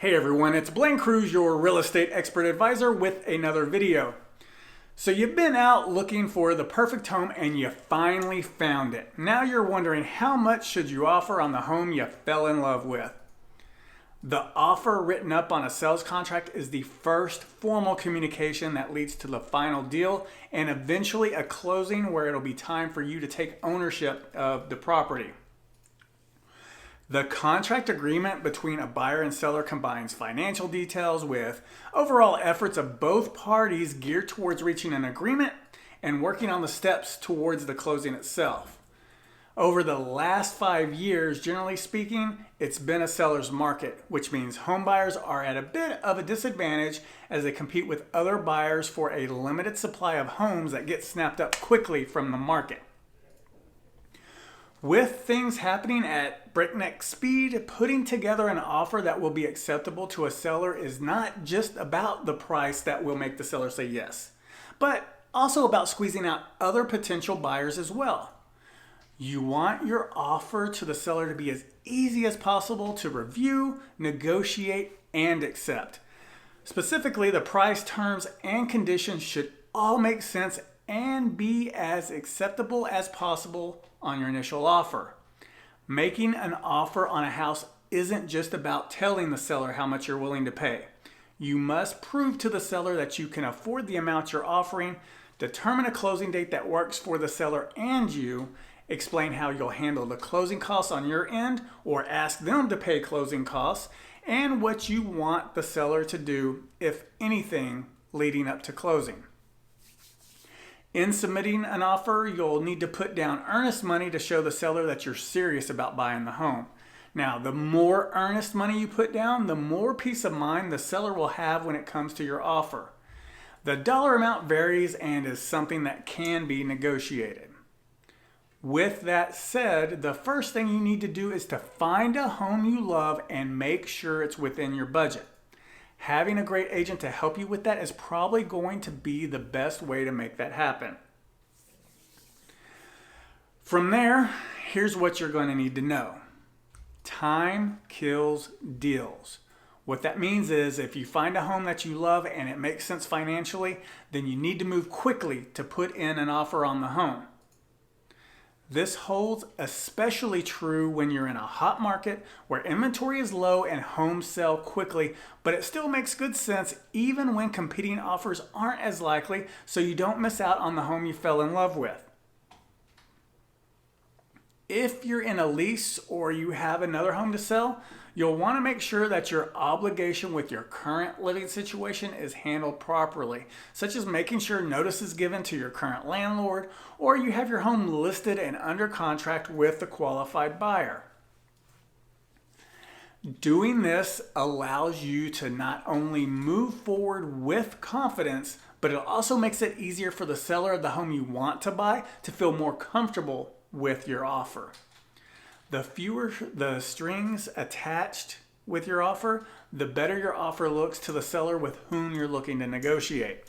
Hey everyone, it's Blaine Cruse, your real estate expert advisor with another video. So you've been out looking for the perfect home and you finally found it. Now you're wondering how much should you offer on the home you fell in love with. The offer written up on a sales contract is the first formal communication that leads to the final deal and eventually a closing where it'll be time for you to take ownership of the property. The contract agreement between a buyer and seller combines financial details with overall efforts of both parties geared towards reaching an agreement and working on the steps towards the closing itself. Over the last 5 years, generally speaking, it's been a seller's market, which means home buyers are at a bit of a disadvantage as they compete with other buyers for a limited supply of homes that get snapped up quickly from the market. With things happening at breakneck speed, putting together an offer that will be acceptable to a seller is not just about the price that will make the seller say yes, but also about squeezing out other potential buyers as well. You want your offer to the seller to be as easy as possible to review, negotiate, and accept. Specifically, the price, terms, and conditions should all make sense and be as acceptable as possible on your initial offer. Making an offer on a house isn't just about telling the seller how much you're willing to pay. You must prove to the seller that you can afford the amount you're offering, determine a closing date that works for the seller and you, explain how you'll handle the closing costs on your end or ask them to pay closing costs, and what you want the seller to do, if anything, leading up to closing. In submitting an offer, you'll need to put down earnest money to show the seller that you're serious about buying the home. Now, the more earnest money you put down, the more peace of mind the seller will have when it comes to your offer. The dollar amount varies and is something that can be negotiated. With that said, the first thing you need to do is to find a home you love and make sure it's within your budget. Having a great agent to help you with that is probably going to be the best way to make that happen. From there, here's what you're going to need to know. Time kills deals. What that means is if you find a home that you love and it makes sense financially, then you need to move quickly to put in an offer on the home. This holds especially true when you're in a hot market where inventory is low and homes sell quickly, but it still makes good sense even when competing offers aren't as likely, so you don't miss out on the home you fell in love with. If you're in a lease or you have another home to sell, you'll want to make sure that your obligation with your current living situation is handled properly, such as making sure notice is given to your current landlord or you have your home listed and under contract with a qualified buyer. Doing this allows you to not only move forward with confidence, but it also makes it easier for the seller of the home you want to buy to feel more comfortable with your offer. The fewer the strings attached with your offer, the better your offer looks to the seller with whom you're looking to negotiate.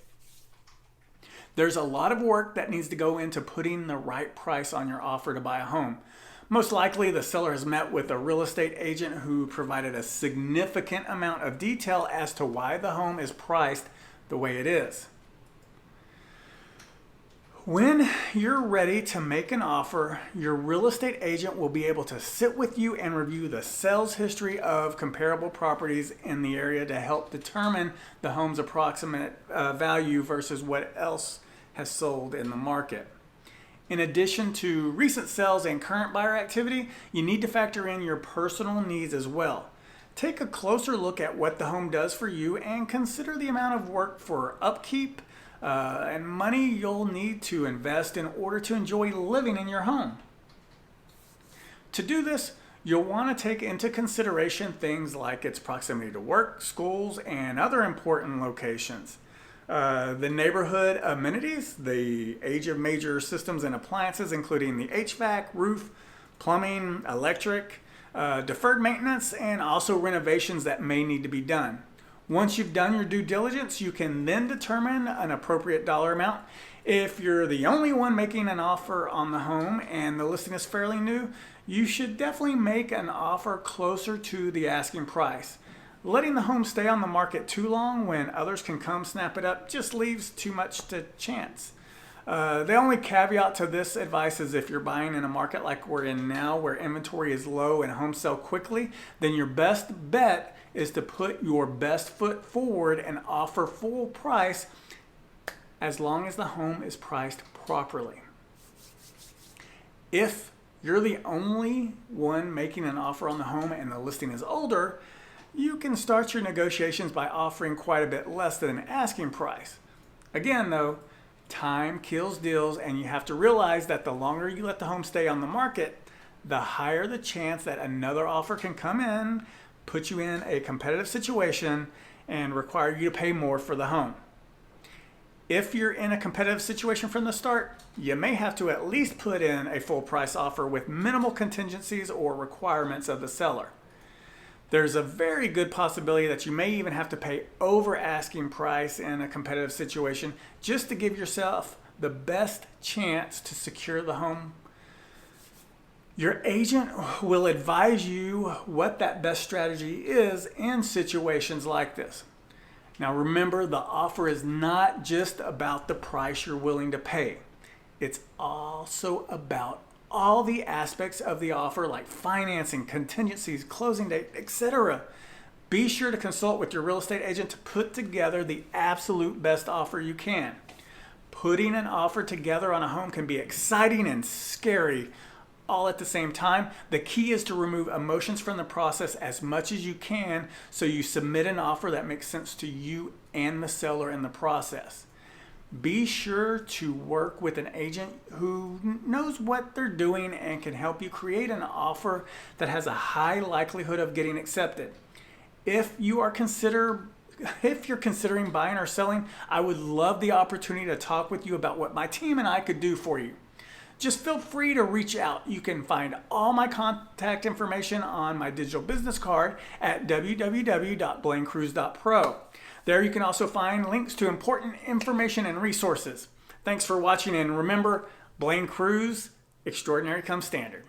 There's a lot of work that needs to go into putting the right price on your offer to buy a home. Most likely, the seller has met with a real estate agent who provided a significant amount of detail as to why the home is priced the way it is. When you're ready to make an offer, your real estate agent will be able to sit with you and review the sales history of comparable properties in the area to help determine the home's approximate value versus what else has sold in the market. In addition to recent sales and current buyer activity, you need to factor in your personal needs as well. Take a closer look at what the home does for you and consider the amount of work for upkeep and money you'll need to invest in order to enjoy living in your home. To do this, you'll want to take into consideration things like its proximity to work, schools, and other important locations. The neighborhood amenities, the age of major systems and appliances, including the HVAC, roof, plumbing, electric, deferred maintenance, and also renovations that may need to be done. Once you've done your due diligence, you can then determine an appropriate dollar amount. If you're the only one making an offer on the home and the listing is fairly new, you should definitely make an offer closer to the asking price. Letting the home stay on the market too long when others can come snap it up just leaves too much to chance. The only caveat to this advice is if you're buying in a market like we're in now where inventory is low and homes sell quickly, then your best bet is to put your best foot forward and offer full price as long as the home is priced properly. If you're the only one making an offer on the home and the listing is older, you can start your negotiations by offering quite a bit less than an asking price. Again though, time kills deals, and you have to realize that the longer you let the home stay on the market, the higher the chance that another offer can come in, put you in a competitive situation, and require you to pay more for the home. If you're in a competitive situation from the start, you may have to at least put in a full price offer with minimal contingencies or requirements of the seller. There's a very good possibility that you may even have to pay over asking price in a competitive situation just to give yourself the best chance to secure the home. Your agent will advise you what that best strategy is in situations like this. Now remember, the offer is not just about the price you're willing to pay. It's also about all the aspects of the offer like financing, contingencies, closing date, etc. Be sure to consult with your real estate agent to put together the absolute best offer you can. Putting an offer together on a home can be exciting and scary all at the same time. The key is to remove emotions from the process as much as you can so you submit an offer that makes sense to you and the seller in the process. Be sure to work with an agent who knows what they're doing and can help you create an offer that has a high likelihood of getting accepted. If you're considering buying or selling, I would love the opportunity to talk with you about what my team and I could do for you. Just feel free to reach out. You can find all my contact information on my digital business card at www.blainecruse.pro. There you can also find links to important information and resources. Thanks for watching, and remember, Blaine Cruse, extraordinary comes standard.